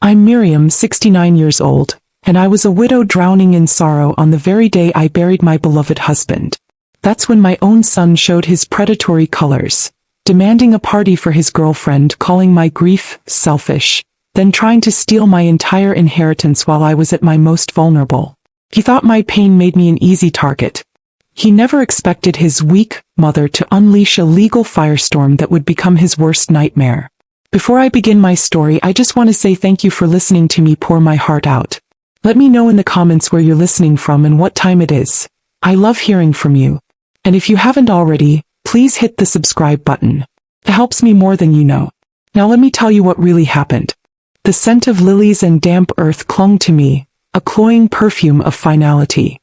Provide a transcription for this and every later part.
I'm Miriam, 69 years old, and I was a widow drowning in sorrow on the very day I buried my beloved husband. That's when my own son showed his predatory colors, demanding a party for his girlfriend, calling my grief selfish, then trying to steal my entire inheritance while I was at my most vulnerable. He thought my pain made me an easy target. He never expected his weak mother to unleash a legal firestorm that would become his worst nightmare. Before I begin my story, I just want to say thank you for listening to me pour my heart out. Let me know in the comments where you're listening from and what time it is. I love hearing from you. And if you haven't already, please hit the subscribe button. It helps me more than you know. Now let me tell you what really happened. The scent of lilies and damp earth clung to me, a cloying perfume of finality.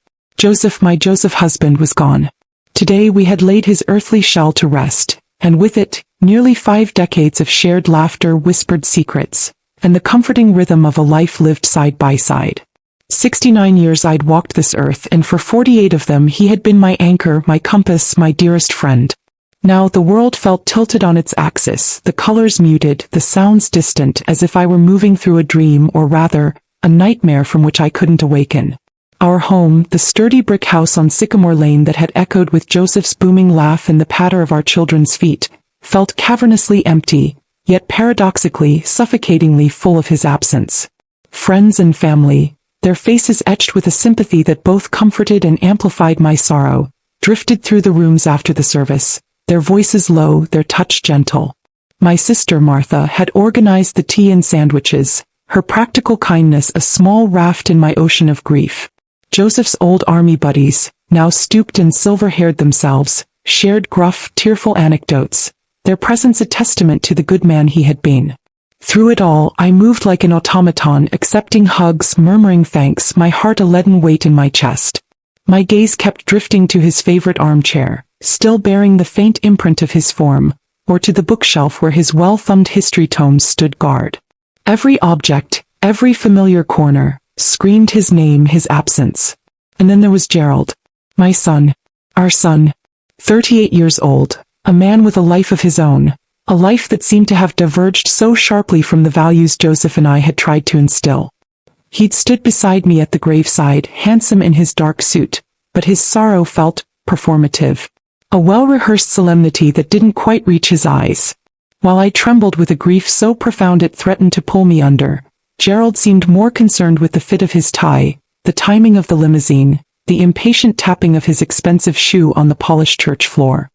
My Joseph husband was gone. Today we had laid his earthly shell to rest, and with it, nearly 5 decades of shared laughter, whispered secrets, and the comforting rhythm of a life lived side by side. 69 years I'd walked this earth, and for 48 of them he had been my anchor, my compass, my dearest friend. Now the world felt tilted on its axis, the colors muted, the sounds distant, as if I were moving through a dream, or rather, a nightmare from which I couldn't awaken. Our home, the sturdy brick house on Sycamore Lane that had echoed with Joseph's booming laugh and the patter of our children's feet, felt cavernously empty, yet paradoxically, suffocatingly full of his absence. Friends and family, their faces etched with a sympathy that both comforted and amplified my sorrow, drifted through the rooms after the service, their voices low, their touch gentle. My sister Martha had organized the tea and sandwiches, her practical kindness a small raft in my ocean of grief. Joseph's old army buddies, now stooped and silver-haired themselves, shared gruff, tearful anecdotes, their presence a testament to the good man he had been. Through it all, I moved like an automaton, accepting hugs, murmuring thanks, my heart a leaden weight in my chest. My gaze kept drifting to his favorite armchair, still bearing the faint imprint of his form, or to the bookshelf where his well-thumbed history tomes stood guard. Every object, every familiar corner, screamed his name, his absence. And then there was Gerald. My son. Our son. 38 years old. A man with a life of his own, a life that seemed to have diverged so sharply from the values Joseph and I had tried to instill. He'd stood beside me at the graveside, handsome in his dark suit, but his sorrow felt performative. A well-rehearsed solemnity that didn't quite reach his eyes. While I trembled with a grief so profound it threatened to pull me under, Gerald seemed more concerned with the fit of his tie, the timing of the limousine, the impatient tapping of his expensive shoe on the polished church floor.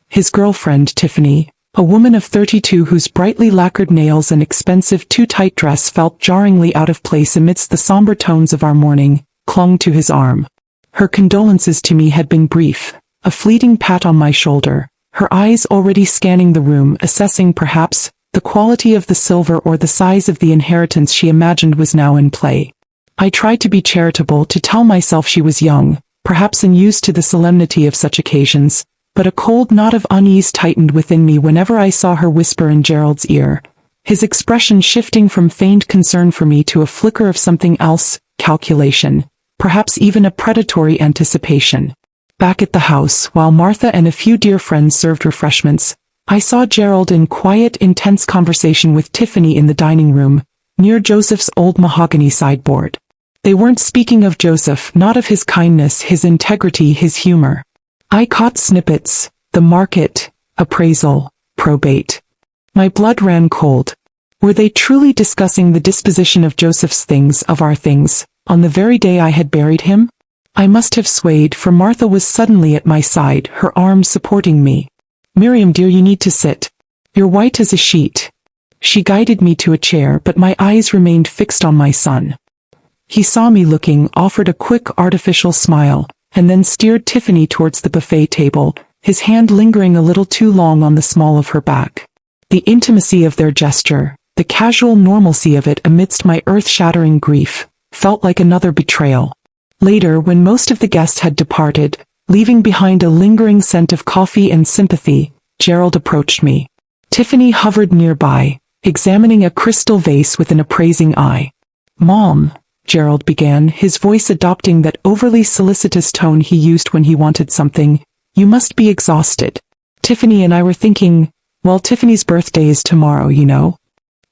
His girlfriend, Tiffany, a woman of 32 whose brightly lacquered nails and expensive too-tight dress felt jarringly out of place amidst the somber tones of our mourning, clung to his arm. Her condolences to me had been brief, a fleeting pat on my shoulder, her eyes already scanning the room, assessing perhaps the quality of the silver or the size of the inheritance she imagined was now in play. I tried to be charitable, to tell myself she was young, perhaps unused to the solemnity of such occasions, but a cold knot of unease tightened within me whenever I saw her whisper in Gerald's ear, his expression shifting from feigned concern for me to a flicker of something else, calculation, perhaps even a predatory anticipation. Back at the house, while Martha and a few dear friends served refreshments, I saw Gerald in quiet, intense conversation with Tiffany in the dining room, near Joseph's old mahogany sideboard. They weren't speaking of Joseph, not of his kindness, his integrity, his humor. I caught snippets: the market, appraisal, probate. My blood ran cold. Were they truly discussing the disposition of Joseph's things, of our things, on the very day I had buried him? I must have swayed, for Martha was suddenly at my side, her arms supporting me. Miriam dear, you need to sit. You're white as a sheet. She guided me to a chair, but my eyes remained fixed on my son. He saw me looking, offered a quick artificial smile, and then steered Tiffany towards the buffet table, his hand lingering a little too long on the small of her back. The intimacy of their gesture, the casual normalcy of it amidst my earth-shattering grief, felt like another betrayal. Later, when most of the guests had departed, leaving behind a lingering scent of coffee and sympathy, Gerald approached me. Tiffany hovered nearby, examining a crystal vase with an appraising eye. "Mom," Gerald began, his voice adopting that overly solicitous tone he used when he wanted something, "you must be exhausted. Tiffany and I were thinking, well, Tiffany's birthday is tomorrow, you know."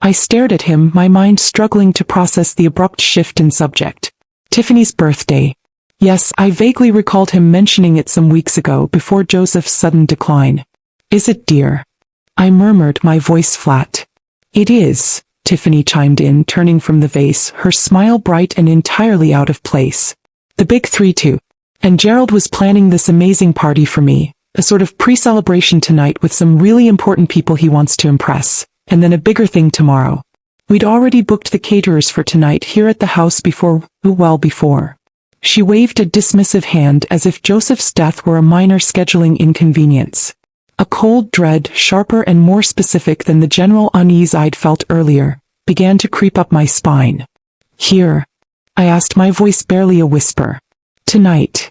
I stared at him, my mind struggling to process the abrupt shift in subject. Tiffany's birthday. Yes, I vaguely recalled him mentioning it some weeks ago before Joseph's sudden decline. Is it, dear? I murmured, my voice flat. It is, Tiffany chimed in, turning from the vase, her smile bright and entirely out of place. The big 3 too. And Gerald was planning this amazing party for me, a sort of pre-celebration tonight with some really important people he wants to impress, and then a bigger thing tomorrow. We'd already booked the caterers for tonight here at the house before. She waved a dismissive hand as if Joseph's death were a minor scheduling inconvenience. A cold dread, sharper and more specific than the general unease I'd felt earlier, began to creep up my spine. Here? I asked, my voice barely a whisper. Tonight.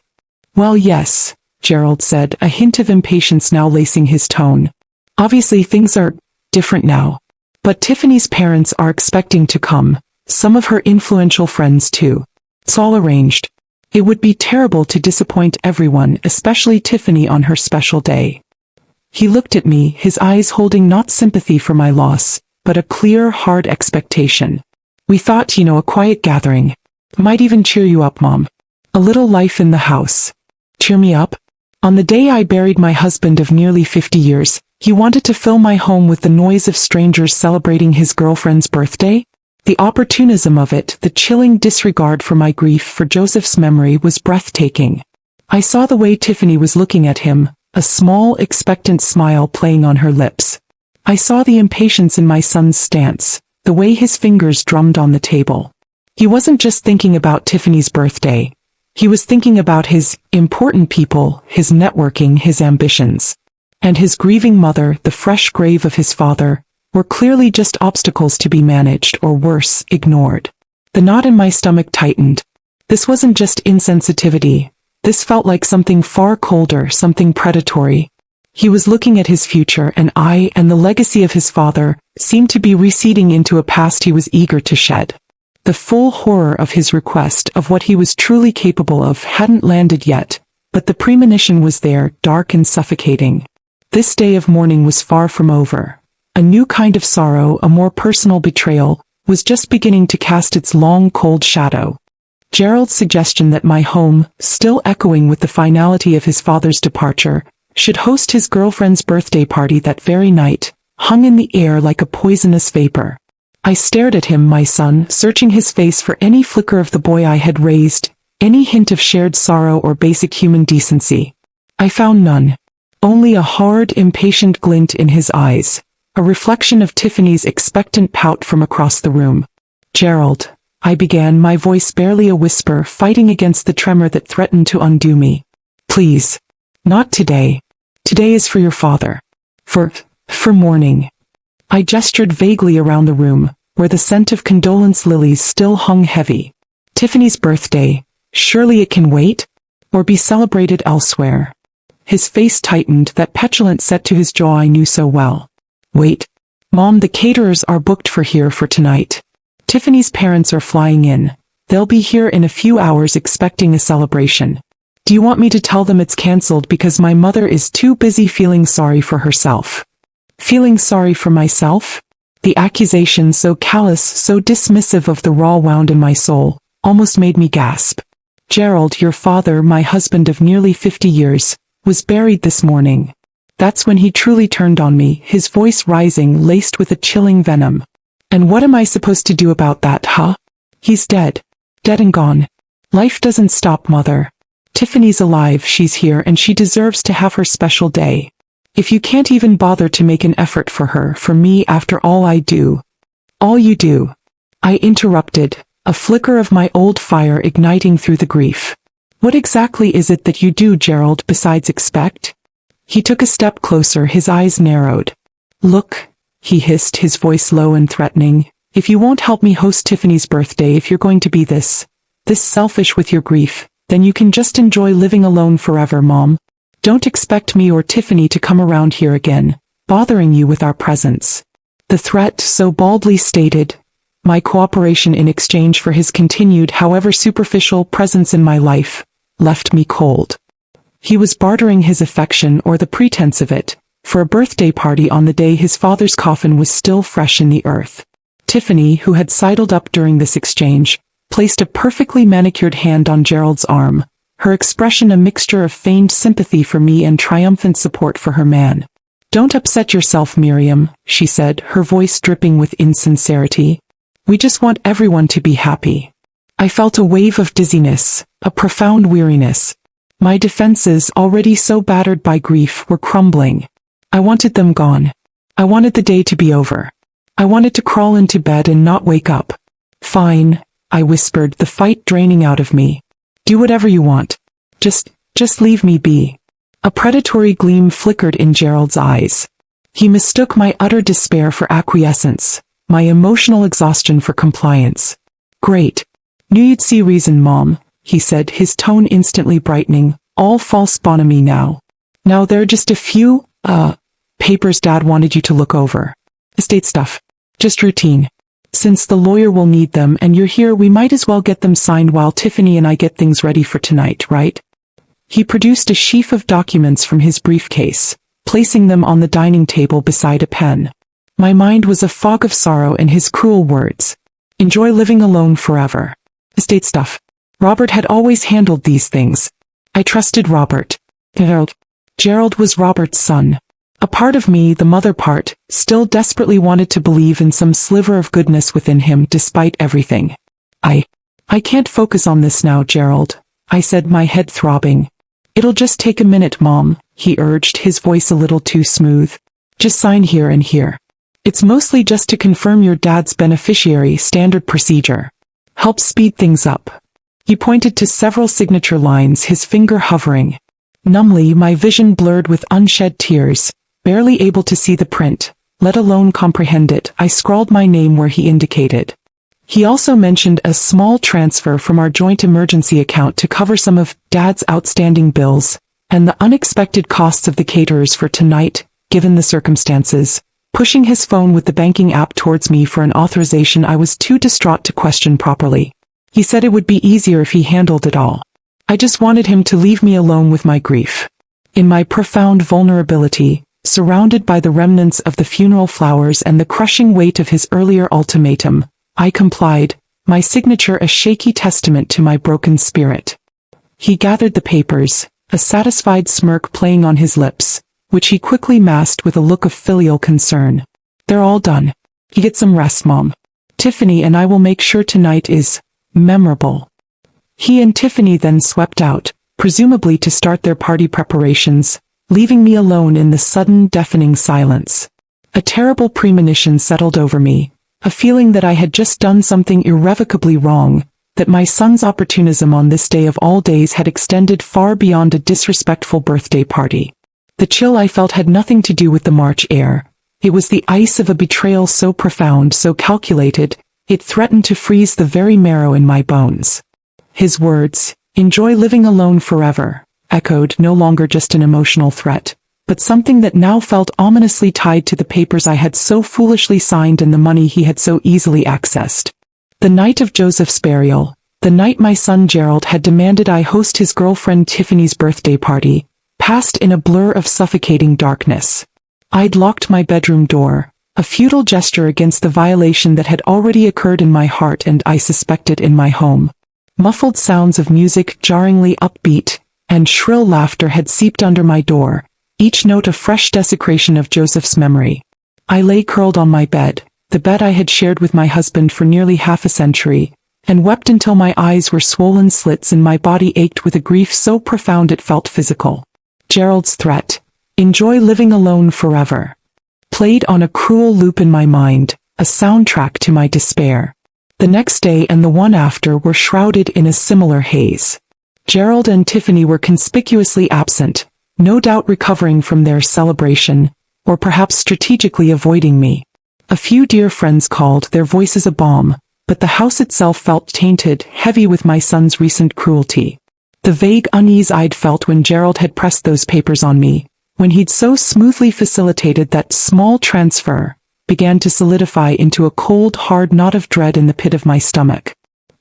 Well, yes, Gerald said, a hint of impatience now lacing his tone. Obviously things are different now. But Tiffany's parents are expecting to come, some of her influential friends too. It's all arranged. It would be terrible to disappoint everyone, especially Tiffany on her special day. He looked at me, his eyes holding not sympathy for my loss, but a clear, hard expectation. We thought, a quiet gathering. Might even cheer you up, Mom. A little life in the house. Cheer me up? On the day I buried my husband of nearly 50 years, he wanted to fill my home with the noise of strangers celebrating his girlfriend's birthday? The opportunism of it, the chilling disregard for my grief for Joseph's memory was breathtaking. I saw the way Tiffany was looking at him, a small, expectant smile playing on her lips. I saw the impatience in my son's stance, the way his fingers drummed on the table. He wasn't just thinking about Tiffany's birthday. He was thinking about his important people, his networking, his ambitions. And his grieving mother, the fresh grave of his father, were clearly just obstacles to be managed or worse, ignored. The knot in my stomach tightened. This wasn't just insensitivity. This felt like something far colder, something predatory. He was looking at his future, and I, and the legacy of his father, seemed to be receding into a past he was eager to shed. The full horror of his request, of what he was truly capable of, hadn't landed yet, but the premonition was there, dark and suffocating. This day of mourning was far from over. A new kind of sorrow, a more personal betrayal, was just beginning to cast its long, cold shadow. Gerald's suggestion that my home, still echoing with the finality of his father's departure, should host his girlfriend's birthday party that very night, hung in the air like a poisonous vapor. I stared at him, my son, searching his face for any flicker of the boy I had raised, any hint of shared sorrow or basic human decency. I found none. Only a hard, impatient glint in his eyes, a reflection of Tiffany's expectant pout from across the room. Gerald, I began, my voice barely a whisper, fighting against the tremor that threatened to undo me. Please. Not today. Today is for your father. For mourning. I gestured vaguely around the room, where the scent of condolence lilies still hung heavy. Tiffany's birthday. Surely it can wait? Or be celebrated elsewhere? His face tightened, that petulant set to his jaw I knew so well. Wait. Mom, the caterers are booked for tonight. Tiffany's parents are flying in. They'll be here in a few hours expecting a celebration. Do you want me to tell them it's cancelled because my mother is too busy feeling sorry for herself? Feeling sorry for myself? The accusation, so callous, so dismissive of the raw wound in my soul, almost made me gasp. Gerald, your father, my husband of nearly 50 years, was buried this morning. That's when he truly turned on me, his voice rising, laced with a chilling venom. And what am I supposed to do about that, huh? He's dead. Dead and gone. Life doesn't stop, Mother. Tiffany's alive, she's here, and she deserves to have her special day. If you can't even bother to make an effort for her, for me, after all I do. All you do. I interrupted, a flicker of my old fire igniting through the grief. What exactly is it that you do, Gerald, besides expect? He took a step closer, his eyes narrowed. Look, he hissed, his voice low and threatening, if you won't help me host Tiffany's birthday, if you're going to be this selfish with your grief, then you can just enjoy living alone forever, Mom. Don't expect me or Tiffany to come around here again, bothering you with our presence. The threat, so baldly stated, my cooperation in exchange for his continued, however superficial, presence in my life, left me cold. He was bartering his affection, or the pretense of it, for a birthday party on the day his father's coffin was still fresh in the earth. Tiffany, who had sidled up during this exchange, placed a perfectly manicured hand on Gerald's arm, her expression a mixture of feigned sympathy for me and triumphant support for her man. "Don't upset yourself, Miriam," she said, her voice dripping with insincerity. "We just want everyone to be happy." I felt a wave of dizziness, a profound weariness. My defenses, already so battered by grief, were crumbling. I wanted them gone. I wanted the day to be over. I wanted to crawl into bed and not wake up. "Fine," I whispered, the fight draining out of me. "Do whatever you want. Just leave me be." A predatory gleam flickered in Gerald's eyes. He mistook my utter despair for acquiescence, my emotional exhaustion for compliance. "Great. Knew you'd see reason, Mom," he said, his tone instantly brightening. "All false bonhomie now. Now there are just a few, papers Dad wanted you to look over. Estate stuff. Just routine. Since the lawyer will need them and you're here, we might as well get them signed while Tiffany and I get things ready for tonight, right?" He produced a sheaf of documents from his briefcase, placing them on the dining table beside a pen. My mind was a fog of sorrow in his cruel words. Enjoy living alone forever. Estate stuff. Robert had always handled these things. I trusted Robert. Gerald was Robert's son. A part of me, the mother part, still desperately wanted to believe in some sliver of goodness within him despite everything. I can't focus on this now, Gerald," I said, my head throbbing. "It'll just take a minute, Mom," he urged, his voice a little too smooth. "Just sign here and here. It's mostly just to confirm your dad's beneficiary, standard procedure. Help speed things up." He pointed to several signature lines, his finger hovering. Numbly, my vision blurred with unshed tears, barely able to see the print, let alone comprehend it. I scrawled my name where he indicated. He also mentioned a small transfer from our joint emergency account to cover some of Dad's outstanding bills, and the unexpected costs of the caterers for tonight, given the circumstances. Pushing his phone with the banking app towards me for an authorization I was too distraught to question properly. He said it would be easier if he handled it all. I just wanted him to leave me alone with my grief. In my profound vulnerability, surrounded by the remnants of the funeral flowers and the crushing weight of his earlier ultimatum, I complied, my signature a shaky testament to my broken spirit. He gathered the papers, a satisfied smirk playing on his lips, which he quickly masked with a look of filial concern. "They're all done. You get some rest, Mom. Tiffany and I will make sure tonight is memorable." He and Tiffany then swept out, presumably to start their party preparations, leaving me alone in the sudden, deafening silence. A terrible premonition settled over me, a feeling that I had just done something irrevocably wrong, that my son's opportunism on this day of all days had extended far beyond a disrespectful birthday party. The chill I felt had nothing to do with the March air. It was the ice of a betrayal so profound, so calculated, it threatened to freeze the very marrow in my bones. His words, "Enjoy living alone forever," echoed, no longer just an emotional threat, but something that now felt ominously tied to the papers I had so foolishly signed and the money he had so easily accessed. The night of Joseph's burial, the night my son Gerald had demanded I host his girlfriend Tiffany's birthday party, passed in a blur of suffocating darkness. I'd locked my bedroom door, a futile gesture against the violation that had already occurred in my heart and, I suspected, in my home. Muffled sounds of music, jarringly upbeat, and shrill laughter had seeped under my door, each note a fresh desecration of Joseph's memory. I lay curled on my bed, the bed I had shared with my husband for nearly half a century, and wept until my eyes were swollen slits and my body ached with a grief so profound it felt physical. Gerald's threat, "Enjoy living alone forever," played on a cruel loop in my mind, a soundtrack to my despair. The next day and the one after were shrouded in a similar haze. Gerald and Tiffany were conspicuously absent, no doubt recovering from their celebration, or perhaps strategically avoiding me. A few dear friends called, their voices a balm, but the house itself felt tainted, heavy with my son's recent cruelty. The vague unease I'd felt when Gerald had pressed those papers on me, when he'd so smoothly facilitated that small transfer, began to solidify into a cold, hard knot of dread in the pit of my stomach.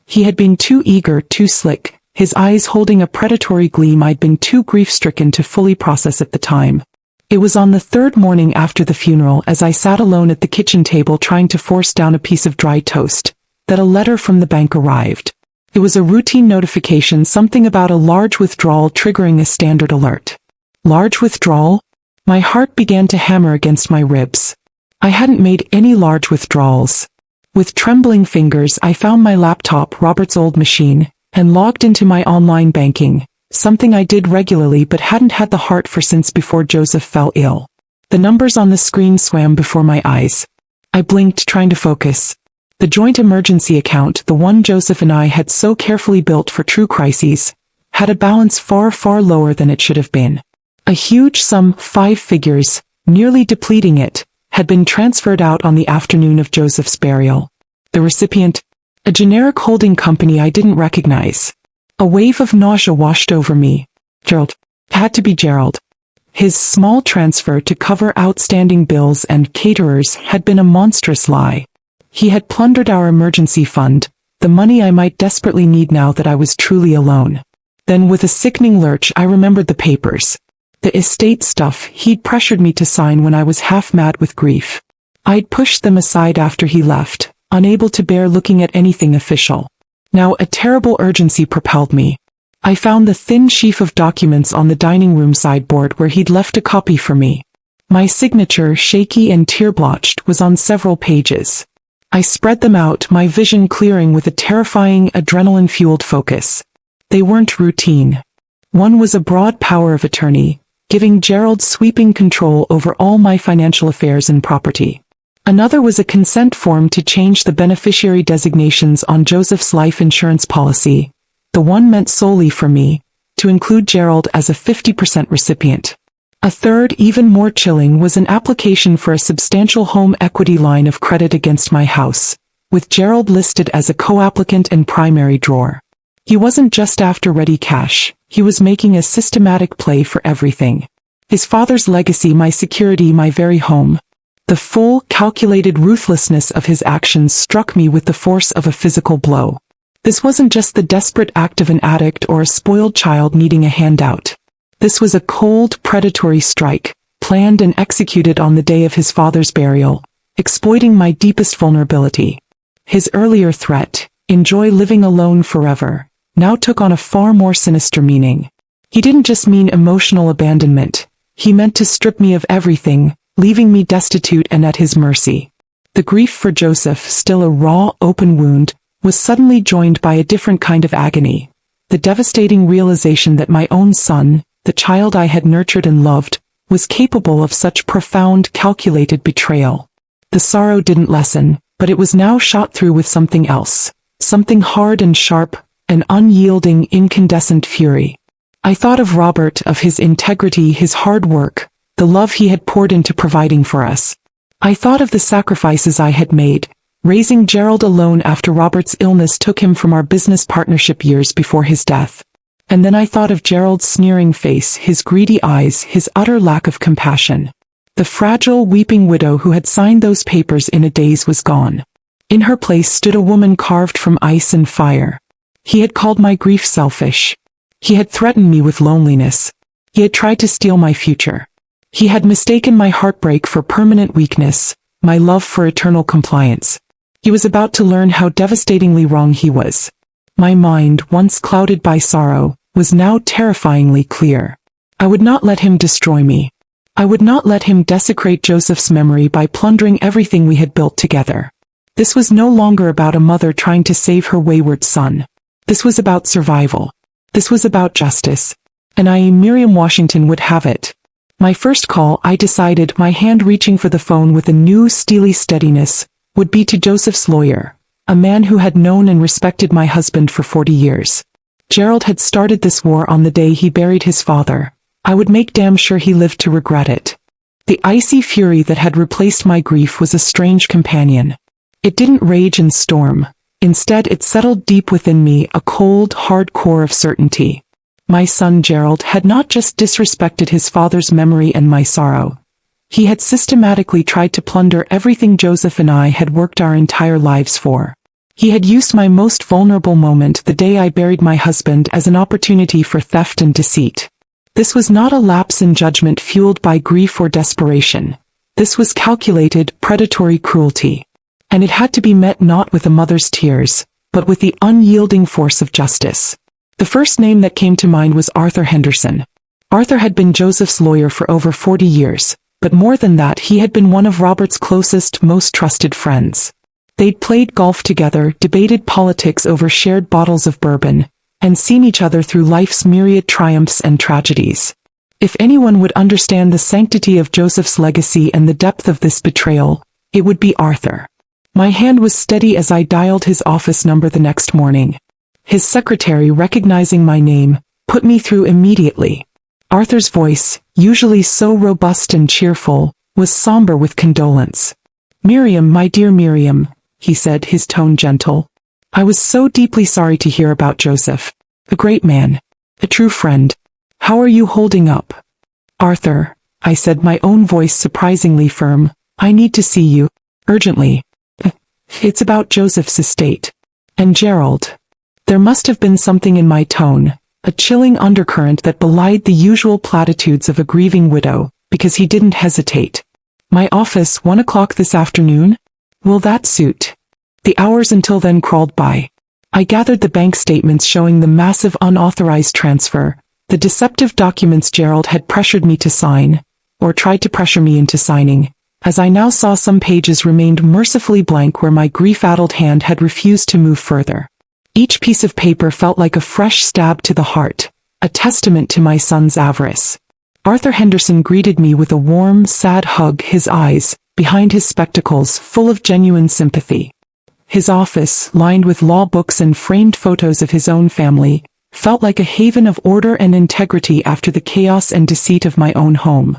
He had been too eager, too slick, his eyes holding a predatory gleam I'd been too grief-stricken to fully process at the time. It was on the third morning after the funeral, as I sat alone at the kitchen table trying to force down a piece of dry toast, that a letter from the bank arrived. It was a routine notification, something about a large withdrawal triggering a standard alert. Large withdrawal? My heart began to hammer against my ribs. I hadn't made any large withdrawals. With trembling fingers, I found my laptop, Robert's old machine, and logged into my online banking, something I did regularly but hadn't had the heart for since before Joseph fell ill. The numbers on the screen swam before my eyes. I blinked, trying to focus. The joint emergency account, the one Joseph and I had so carefully built for true crises, had a balance far, far lower than it should have been. A huge sum, 5 figures, nearly depleting it, had been transferred out on the afternoon of Joseph's burial. The recipient? A generic holding company I didn't recognize. A wave of nausea washed over me. Gerald. Had to be Gerald. His small transfer to cover outstanding bills and caterers had been a monstrous lie. He had plundered our emergency fund, the money I might desperately need now that I was truly alone. Then with a sickening lurch I remembered the papers. The estate stuff he'd pressured me to sign when I was half mad with grief. I'd pushed them aside after he left, unable to bear looking at anything official. Now a terrible urgency propelled me. I found the thin sheaf of documents on the dining room sideboard where he'd left a copy for me. My signature, shaky and tear-blotched, was on several pages. I spread them out, my vision clearing with a terrifying, adrenaline-fueled focus. They weren't routine. One was a broad power of attorney, giving Gerald sweeping control over all my financial affairs and property. Another was a consent form to change the beneficiary designations on Joseph's life insurance policy, the one meant solely for me, to include Gerald as a 50% recipient. A third, even more chilling, was an application for a substantial home equity line of credit against my house, with Gerald listed as a co-applicant and primary drawer. He wasn't just after ready cash, he was making a systematic play for everything. His father's legacy, my security, my very home. The full, calculated ruthlessness of his actions struck me with the force of a physical blow. This wasn't just the desperate act of an addict or a spoiled child needing a handout. This was a cold, predatory strike, planned and executed on the day of his father's burial, exploiting my deepest vulnerability. His earlier threat, enjoy living alone forever, now took on a far more sinister meaning. He didn't just mean emotional abandonment. He meant to strip me of everything, leaving me destitute and at his mercy. The grief for Joseph, still a raw, open wound, was suddenly joined by a different kind of agony. The devastating realization that my own son, the child I had nurtured and loved, was capable of such profound, calculated betrayal. The sorrow didn't lessen, but it was now shot through with something else. Something hard and sharp, an unyielding, incandescent fury. I thought of Robert, of his integrity, his hard work, the love he had poured into providing for us. I thought of the sacrifices I had made, raising Gerald alone after Robert's illness took him from our business partnership years before his death. And then I thought of Gerald's sneering face, his greedy eyes, his utter lack of compassion. The fragile, weeping widow who had signed those papers in a daze was gone. In her place stood a woman carved from ice and fire. He had called my grief selfish. He had threatened me with loneliness. He had tried to steal my future. He had mistaken my heartbreak for permanent weakness, my love for eternal compliance. He was about to learn how devastatingly wrong he was. My mind, once clouded by sorrow, was now terrifyingly clear. I would not let him destroy me. I would not let him desecrate Joseph's memory by plundering everything we had built together. This was no longer about a mother trying to save her wayward son. This was about survival. This was about justice. And Miriam Washington would have it. My first call, I decided, my hand reaching for the phone with a new steely steadiness, would be to Joseph's lawyer, a man who had known and respected my husband for 40 years. Gerald had started this war on the day he buried his father. I would make damn sure he lived to regret it. The icy fury that had replaced my grief was a strange companion. It didn't rage and storm. Instead, it settled deep within me, a cold, hard core of certainty. My son Gerald had not just disrespected his father's memory and my sorrow. He had systematically tried to plunder everything Joseph and I had worked our entire lives for. He had used my most vulnerable moment, the day I buried my husband, as an opportunity for theft and deceit. This was not a lapse in judgment fueled by grief or desperation. This was calculated, predatory cruelty. And it had to be met not with a mother's tears, but with the unyielding force of justice. The first name that came to mind was Arthur Henderson. Arthur had been Joseph's lawyer for over 40 years, but more than that, he had been one of Robert's closest, most trusted friends. They'd played golf together, debated politics over shared bottles of bourbon, and seen each other through life's myriad triumphs and tragedies. If anyone would understand the sanctity of Joseph's legacy and the depth of this betrayal, it would be Arthur. My hand was steady as I dialed his office number the next morning. His secretary, recognizing my name, put me through immediately. Arthur's voice, usually so robust and cheerful, was somber with condolence. "Miriam, my dear Miriam," he said, his tone gentle. "I was so deeply sorry to hear about Joseph. A great man. A true friend. How are you holding up?" "Arthur," I said, my own voice surprisingly firm, "I need to see you. Urgently. It's about Joseph's estate. And Gerald." There must have been something in my tone, a chilling undercurrent that belied the usual platitudes of a grieving widow, because he didn't hesitate. "My office, 1 o'clock this afternoon? Will that suit?" The hours until then crawled by. I gathered the bank statements showing the massive unauthorized transfer, the deceptive documents Gerald had pressured me to sign, or tried to pressure me into signing, as I now saw some pages remained mercifully blank where my grief-addled hand had refused to move further. Each piece of paper felt like a fresh stab to the heart, a testament to my son's avarice. Arthur Henderson greeted me with a warm, sad hug, his eyes, behind his spectacles, full of genuine sympathy. His office, lined with law books and framed photos of his own family, felt like a haven of order and integrity after the chaos and deceit of my own home.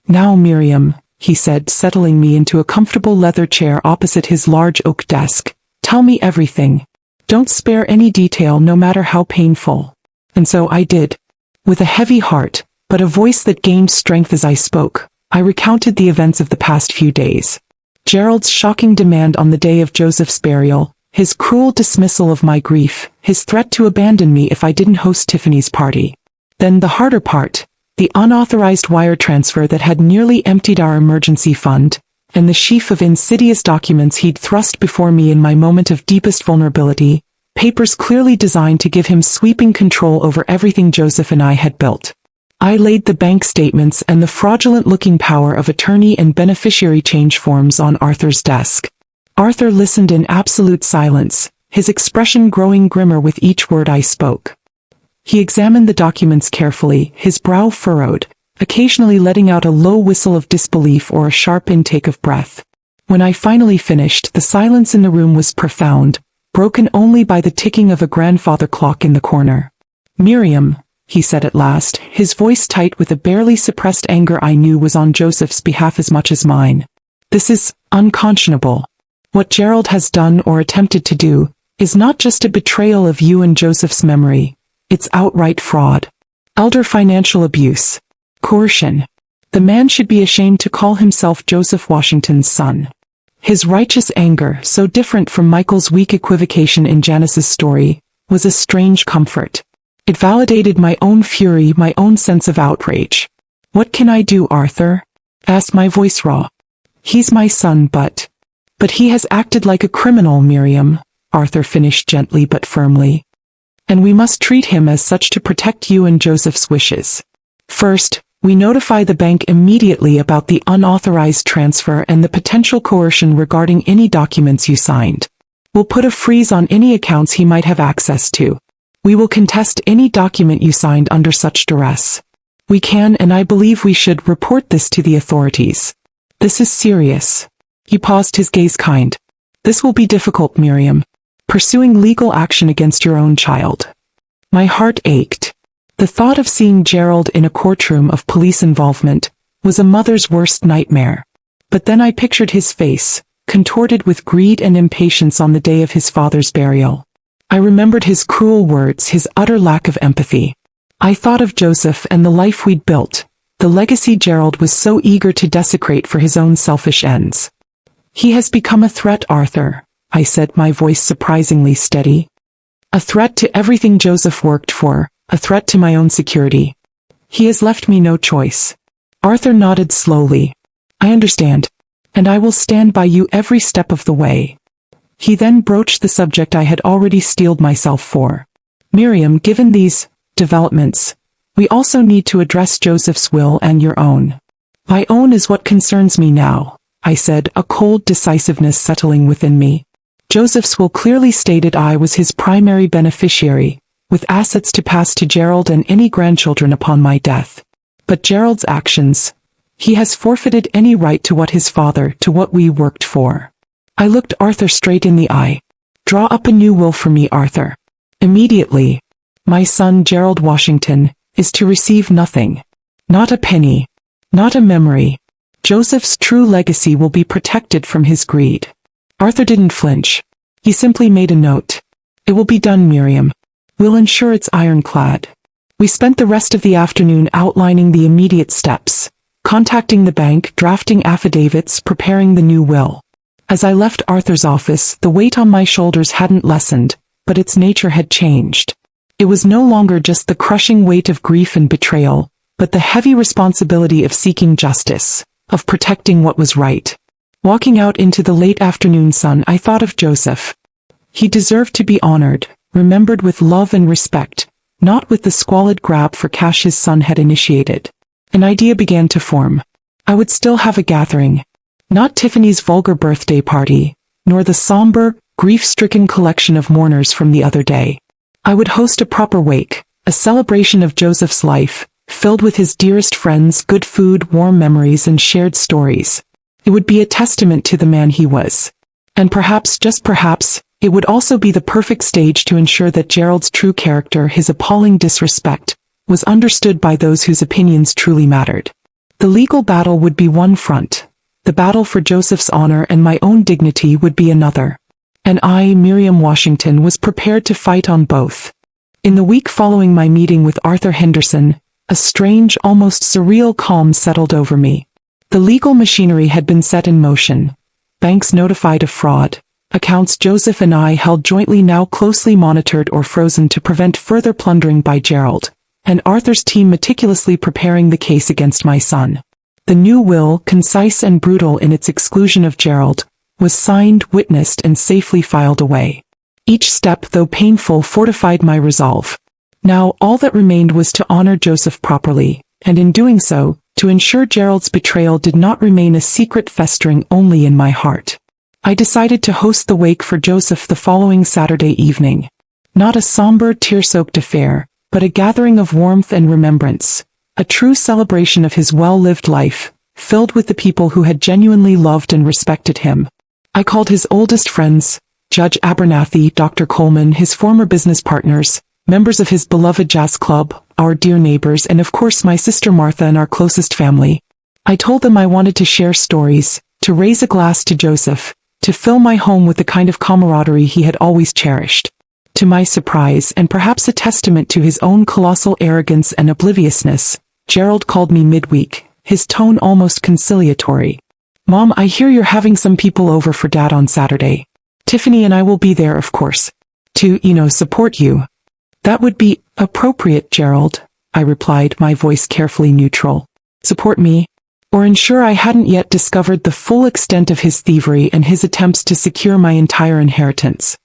"Now, Miriam," he said, settling me into a comfortable leather chair opposite his large oak desk, "tell me everything. Don't spare any detail, no matter how painful." And so I did. With a heavy heart, but a voice that gained strength as I spoke, I recounted the events of the past few days. Gerald's shocking demand on the day of Joseph's burial, his cruel dismissal of my grief, his threat to abandon me if I didn't host Tiffany's party. Then the harder part, the unauthorized wire transfer that had nearly emptied our emergency fund, and the sheaf of insidious documents he'd thrust before me in my moment of deepest vulnerability, papers clearly designed to give him sweeping control over everything Joseph and I had built. I laid the bank statements and the fraudulent-looking power of attorney and beneficiary change forms on Arthur's desk. Arthur listened in absolute silence, his expression growing grimmer with each word I spoke. He examined the documents carefully, his brow furrowed, occasionally letting out a low whistle of disbelief or a sharp intake of breath. When I finally finished, the silence in the room was profound, broken only by the ticking of a grandfather clock in the corner. "Miriam," he said at last, his voice tight with a barely suppressed anger I knew was on Joseph's behalf as much as mine. "This is unconscionable. What Gerald has done or attempted to do is not just a betrayal of you and Joseph's memory. It's outright fraud. Elder financial abuse. Coercion. The man should be ashamed to call himself Joseph Washington's son." His righteous anger, so different from Michael's weak equivocation in Janice's story, was a strange comfort. It validated my own fury, my own sense of outrage. "What can I do, Arthur?" asked my voice raw. "He's my son, but he has acted like a criminal, Miriam," Arthur finished gently but firmly. "And we must treat him as such to protect you and Joseph's wishes. First, we notify the bank immediately about the unauthorized transfer and the potential coercion regarding any documents you signed. We'll put a freeze on any accounts he might have access to. We will contest any document you signed under such duress. We can, and I believe we should, report this to the authorities. This is serious." He paused, his gaze kind. "This will be difficult, Miriam. Pursuing legal action against your own child." My heart ached. The thought of seeing Gerald in a courtroom of police involvement was a mother's worst nightmare. But then I pictured his face, contorted with greed and impatience on the day of his father's burial. I remembered his cruel words, his utter lack of empathy. I thought of Joseph and the life we'd built, the legacy Gerald was so eager to desecrate for his own selfish ends. "He has become a threat, Arthur," I said, my voice surprisingly steady. "A threat to everything Joseph worked for, a threat to my own security. He has left me no choice. Arthur nodded slowly. I understand. And I will stand by you every step of the way. He then broached the subject I had already steeled myself for. Miriam, given these developments, we also need to address Joseph's will and your own. My own is what concerns me now, I said, a cold decisiveness settling within me. Joseph's will clearly stated I was his primary beneficiary, with assets to pass to Gerald and any grandchildren upon my death. But Gerald's actions, he has forfeited any right to what his father, to what we worked for. I looked Arthur straight in the eye. Draw up a new will for me, Arthur. Immediately. My son Gerald Washington is to receive nothing. Not a penny. Not a memory. Joseph's true legacy will be protected from his greed. Arthur didn't flinch. He simply made a note. It will be done, Miriam. We'll ensure it's ironclad. We spent the rest of the afternoon outlining the immediate steps, contacting the bank, drafting affidavits, preparing the new will. As I left Arthur's office, the weight on my shoulders hadn't lessened, but its nature had changed. It was no longer just the crushing weight of grief and betrayal, but the heavy responsibility of seeking justice, of protecting what was right. Walking out into the late afternoon sun, I thought of Joseph. He deserved to be honored, remembered with love and respect, not with the squalid grab for cash his son had initiated. An idea began to form. I would still have a gathering. Not Tiffany's vulgar birthday party, nor the somber, grief-stricken collection of mourners from the other day. I would host a proper wake, a celebration of Joseph's life, filled with his dearest friends, good food, warm memories, and shared stories. It would be a testament to the man he was. And perhaps, just perhaps, it would also be the perfect stage to ensure that Gerald's true character, his appalling disrespect, was understood by those whose opinions truly mattered. The legal battle would be one front. The battle for Joseph's honor and my own dignity would be another. And I, Miriam Washington, was prepared to fight on both. In the week following my meeting with Arthur Henderson, a strange, almost surreal calm settled over me. The legal machinery had been set in motion. Banks notified of fraud. Accounts Joseph and I held jointly now closely monitored or frozen to prevent further plundering by Gerald, and Arthur's team meticulously preparing the case against my son. The new will, concise and brutal in its exclusion of Gerald, was signed, witnessed, and safely filed away. Each step, though painful, fortified my resolve. Now, all that remained was to honor Joseph properly, and in doing so, to ensure Gerald's betrayal did not remain a secret festering only in my heart. I decided to host the wake for Joseph the following Saturday evening. Not a somber, tear-soaked affair, but a gathering of warmth and remembrance, a true celebration of his well-lived life, filled with the people who had genuinely loved and respected him. I called his oldest friends, Judge Abernathy, Dr. Coleman, his former business partners, members of his beloved jazz club, our dear neighbors, and of course my sister Martha and our closest family. I told them I wanted to share stories, to raise a glass to Joseph, to fill my home with the kind of camaraderie he had always cherished. To my surprise, and perhaps a testament to his own colossal arrogance and obliviousness, Gerald called me midweek, his tone almost conciliatory. Mom, I hear you're having some people over for Dad on Saturday. Tiffany and I will be there, of course. To, support you. That would be appropriate, Gerald, I replied, my voice carefully neutral. Support me? Or ensure I hadn't yet discovered the full extent of his thievery and his attempts to secure my entire inheritance.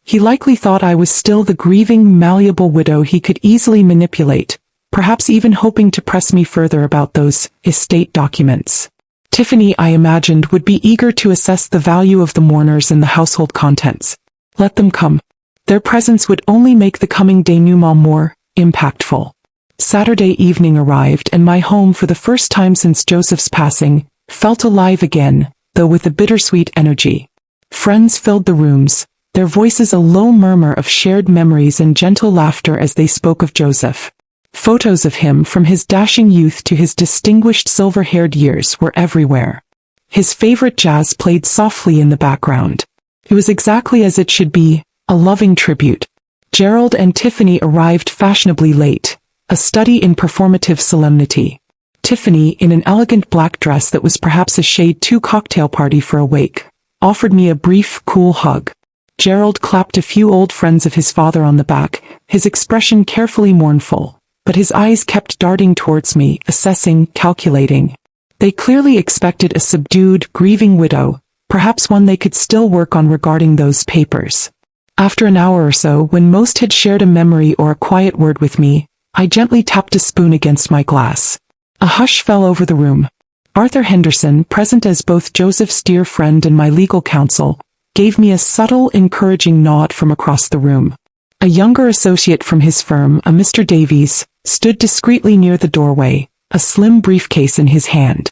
He likely thought I was still the grieving, malleable widow he could easily manipulate, perhaps even hoping to press me further about those estate documents. Tiffany, I imagined, would be eager to assess the value of the mourners and the household contents. Let them come. Their presence would only make the coming denouement more impactful. Saturday evening arrived, and my home, for the first time since Joseph's passing, felt alive again, though with a bittersweet energy. Friends filled the rooms, their voices a low murmur of shared memories and gentle laughter as they spoke of Joseph. Photos of him, from his dashing youth to his distinguished silver-haired years, were everywhere. His favorite jazz played softly in the background. It was exactly as it should be, a loving tribute. Gerald and Tiffany arrived fashionably late, a study in performative solemnity. Tiffany, in an elegant black dress that was perhaps a shade too cocktail party for a wake, offered me a brief, cool hug. Gerald clapped a few old friends of his father on the back, his expression carefully mournful. but his eyes kept darting towards me, assessing, calculating. They clearly expected a subdued, grieving widow, perhaps one they could still work on regarding those papers. After an hour or so, when most had shared a memory or a quiet word with me, I gently tapped a spoon against my glass. A hush fell over the room. Arthur Henderson, present as both Joseph's dear friend and my legal counsel, gave me a subtle, encouraging nod from across the room. A younger associate from his firm, a Mr. Davies, stood discreetly near the doorway, a slim briefcase in his hand.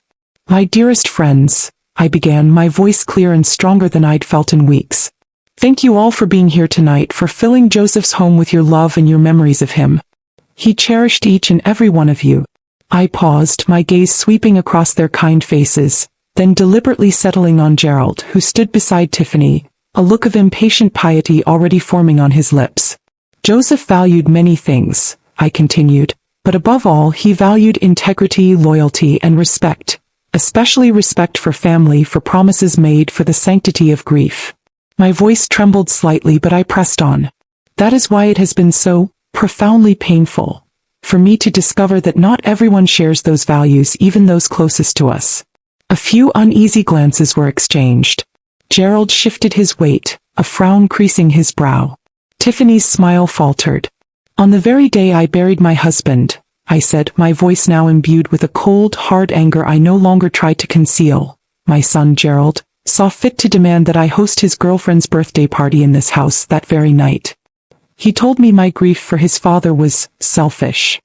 "My dearest friends," I began, my voice clear and stronger than I'd felt in weeks. "Thank you all for being here tonight, for filling Joseph's home with your love and your memories of him. He cherished each and every one of you." I paused, my gaze sweeping across their kind faces, then deliberately settling on Gerald, who stood beside Tiffany, a look of impatient piety already forming on his lips. "Joseph valued many things," I continued, "but above all he valued integrity, loyalty, and respect, especially respect for family, for promises made, for the sanctity of grief." My voice trembled slightly, but I pressed on. "That is why it has been so profoundly painful for me to discover that not everyone shares those values, even those closest to us." A few uneasy glances were exchanged. Gerald shifted his weight, a frown creasing his brow. Tiffany's smile faltered. "On the very day I buried my husband," I said, my voice now imbued with a cold, hard anger I no longer tried to conceal, "my son Gerald saw fit to demand that I host his girlfriend's birthday party in this house that very night. He told me my grief for his father was selfish.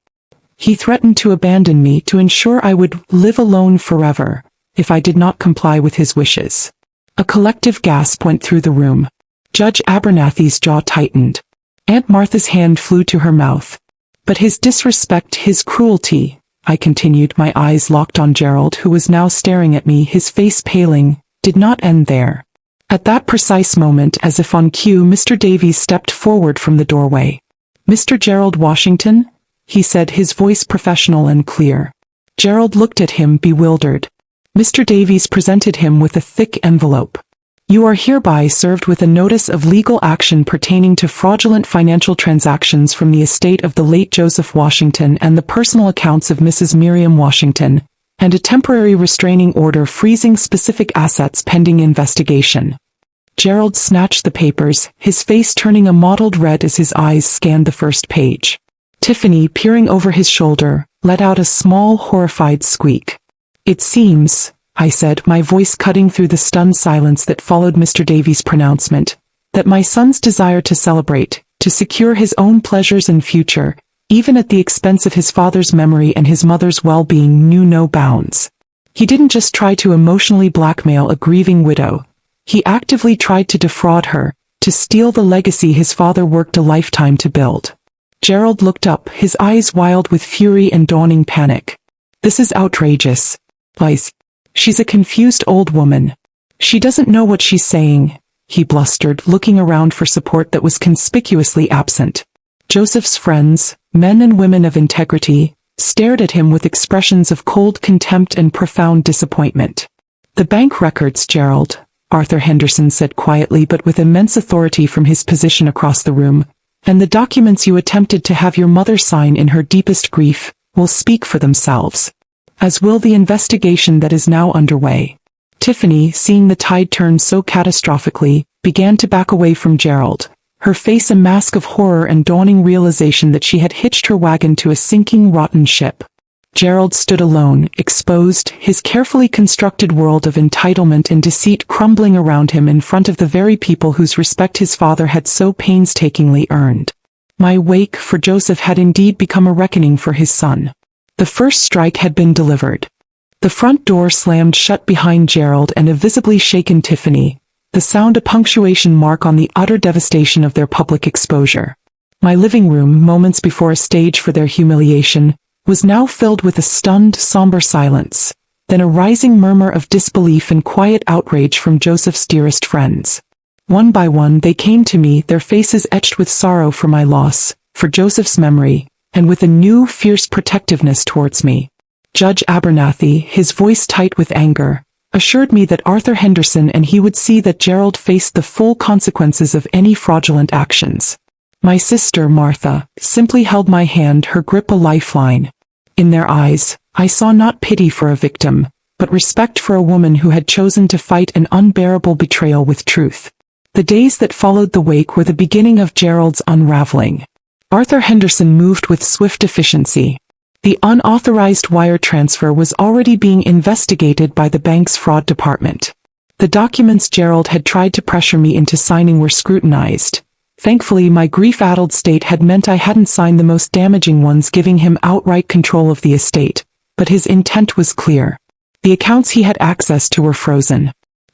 He threatened to abandon me to ensure I would live alone forever if I did not comply with his wishes." A collective gasp went through the room. Judge Abernathy's jaw tightened. Aunt Martha's hand flew to her mouth. "But his disrespect, his cruelty," I continued, my eyes locked on Gerald, who was now staring at me, his face paling, "did not end there." At that precise moment, as if on cue, Mr. Davies stepped forward from the doorway. "Mr. Gerald Washington?" he said, his voice professional and clear. Gerald looked at him, bewildered. Mr. Davies presented him with a thick envelope. "You are hereby served with a notice of legal action pertaining to fraudulent financial transactions from the estate of the late Joseph Washington and the personal accounts of Mrs. Miriam Washington, and a temporary restraining order freezing specific assets pending investigation." Gerald snatched the papers, his face turning a mottled red as his eyes scanned the first page. Tiffany, peering over his shoulder, let out a small, horrified squeak. "It seems," I said, my voice cutting through the stunned silence that followed Mr. Davies' pronouncement, "that my son's desire to celebrate, to secure his own pleasures and future, even at the expense of his father's memory and his mother's well-being, knew no bounds. He didn't just try to emotionally blackmail a grieving widow. He actively tried to defraud her, to steal the legacy his father worked a lifetime to build." Gerald looked up, his eyes wild with fury and dawning panic. "This is outrageous. Lies. She's a confused old woman. She doesn't know what she's saying," he blustered, looking around for support that was conspicuously absent. Joseph's friends, men and women of integrity, stared at him with expressions of cold contempt and profound disappointment. "The bank records, Gerald," Arthur Henderson said quietly but with immense authority from his position across the room, "and the documents you attempted to have your mother sign in her deepest grief, will speak for themselves. As will the investigation that is now underway." Tiffany, seeing the tide turn so catastrophically, began to back away from Gerald, her face a mask of horror and dawning realization that she had hitched her wagon to a sinking, rotten ship. Gerald stood alone, exposed, his carefully constructed world of entitlement and deceit crumbling around him in front of the very people whose respect his father had so painstakingly earned. My wake for Joseph had indeed become a reckoning for his son. The first strike had been delivered. The front door slammed shut behind Gerald and a visibly shaken Tiffany, the sound a punctuation mark on the utter devastation of their public exposure. My living room, moments before a stage for their humiliation, was now filled with a stunned, somber silence, then a rising murmur of disbelief and quiet outrage from Joseph's dearest friends. One by one they came to me, their faces etched with sorrow for my loss, for Joseph's memory, and with a new, fierce protectiveness towards me. Judge Abernathy, his voice tight with anger, assured me that Arthur Henderson and he would see that Gerald faced the full consequences of any fraudulent actions. My sister, Martha, simply held my hand, her grip a lifeline. In their eyes, I saw not pity for a victim, but respect for a woman who had chosen to fight an unbearable betrayal with truth. The days that followed the wake were the beginning of Gerald's unraveling. Arthur Henderson moved with swift efficiency. The unauthorized wire transfer was already being investigated by the bank's fraud department. The documents Gerald had tried to pressure me into signing were scrutinized. Thankfully, my grief-addled state had meant I hadn't signed the most damaging ones, giving him outright control of the estate. But his intent was clear. The accounts he had access to were frozen.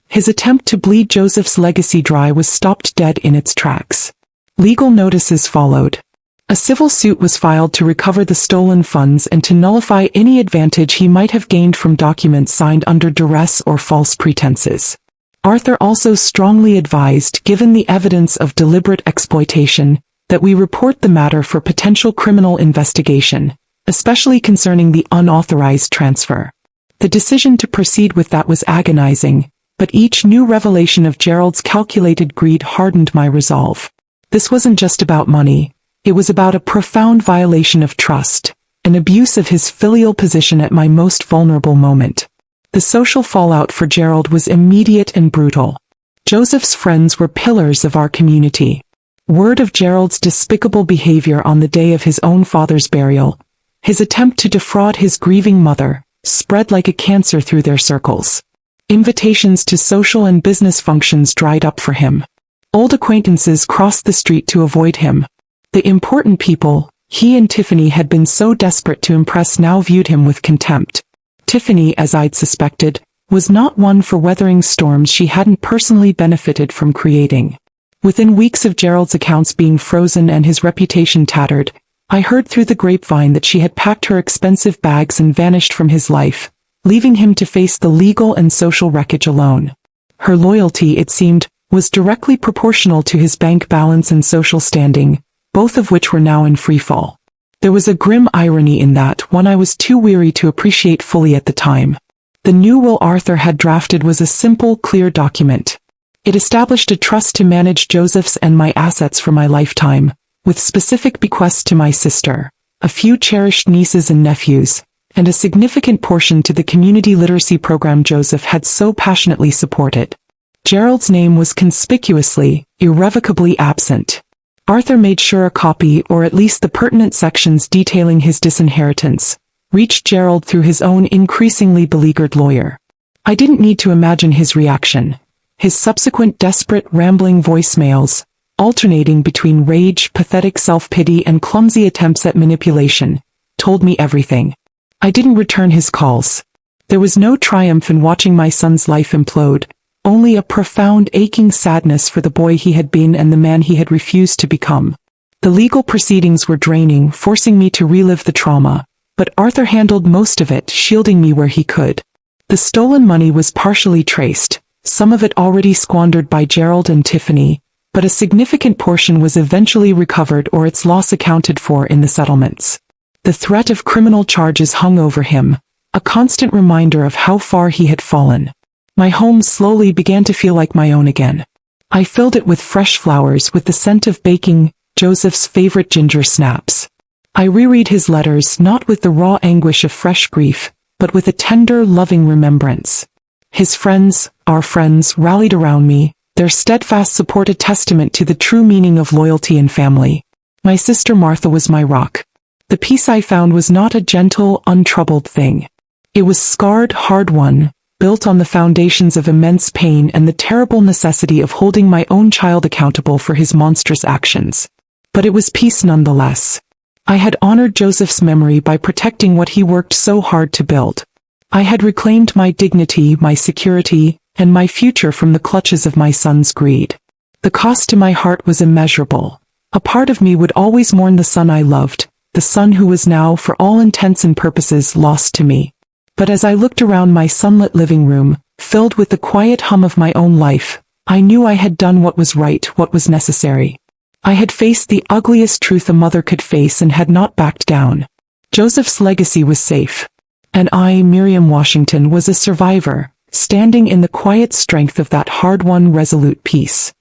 His attempt to bleed Joseph's legacy dry was stopped dead in its tracks. Legal notices followed. A civil suit was filed to recover the stolen funds and to nullify any advantage he might have gained from documents signed under duress or false pretenses. Arthur also strongly advised, given the evidence of deliberate exploitation, that we report the matter for potential criminal investigation, especially concerning the unauthorized transfer. The decision to proceed with that was agonizing, but each new revelation of Gerald's calculated greed hardened my resolve. This wasn't just about money. It was about a profound violation of trust, an abuse of his filial position at my most vulnerable moment. The social fallout for Gerald was immediate and brutal. Joseph's friends were pillars of our community. Word of Gerald's despicable behavior on the day of his own father's burial, his attempt to defraud his grieving mother, spread like a cancer through their circles. Invitations to social and business functions dried up for him. Old acquaintances crossed the street to avoid him. The important people he and Tiffany had been so desperate to impress now viewed him with contempt. Tiffany, as I'd suspected, was not one for weathering storms she hadn't personally benefited from creating. Within weeks of Gerald's accounts being frozen and his reputation tattered, I heard through the grapevine that she had packed her expensive bags and vanished from his life, leaving him to face the legal and social wreckage alone. Her loyalty, it seemed, was directly proportional to his bank balance and social standing, both of which were now in freefall. There was a grim irony in that, one I was too weary to appreciate fully at the time. The new will Arthur had drafted was a simple, clear document. It established a trust to manage Joseph's and my assets for my lifetime, with specific bequests to my sister, a few cherished nieces and nephews, and a significant portion to the community literacy program Joseph had so passionately supported. Gerald's name was conspicuously, irrevocably absent. Arthur made sure a copy, or at least the pertinent sections detailing his disinheritance, reached Gerald through his own increasingly beleaguered lawyer. I didn't need to imagine his reaction. His subsequent desperate, rambling voicemails, alternating between rage, pathetic self-pity, and clumsy attempts at manipulation, told me everything. I didn't return his calls. There was no triumph in watching my son's life implode, only a profound aching sadness for the boy he had been and the man he had refused to become. The legal proceedings were draining, forcing me to relive the trauma, but Arthur handled most of it, shielding me where he could. The stolen money was partially traced, some of it already squandered by Gerald and Tiffany, but a significant portion was eventually recovered or its loss accounted for in the settlements. The threat of criminal charges hung over him, a constant reminder of how far he had fallen. My home slowly began to feel like my own again. I filled it with fresh flowers, with the scent of baking, Joseph's favorite ginger snaps. I reread his letters not with the raw anguish of fresh grief, but with a tender, loving remembrance. His friends, our friends, rallied around me, their steadfast support a testament to the true meaning of loyalty and family. My sister Martha was my rock. The peace I found was not a gentle, untroubled thing. It was scarred, hard-won, built on the foundations of immense pain and the terrible necessity of holding my own child accountable for his monstrous actions. But it was peace nonetheless. I had honored Joseph's memory by protecting what he worked so hard to build. I had reclaimed my dignity, my security, and my future from the clutches of my son's greed. The cost to my heart was immeasurable. A part of me would always mourn the son I loved, the son who was now, for all intents and purposes, lost to me. But as I looked around my sunlit living room, filled with the quiet hum of my own life, I knew I had done what was right, what was necessary. I had faced the ugliest truth a mother could face and had not backed down. Joseph's legacy was safe. And I, Miriam Washington, was a survivor, standing in the quiet strength of that hard-won, resolute peace.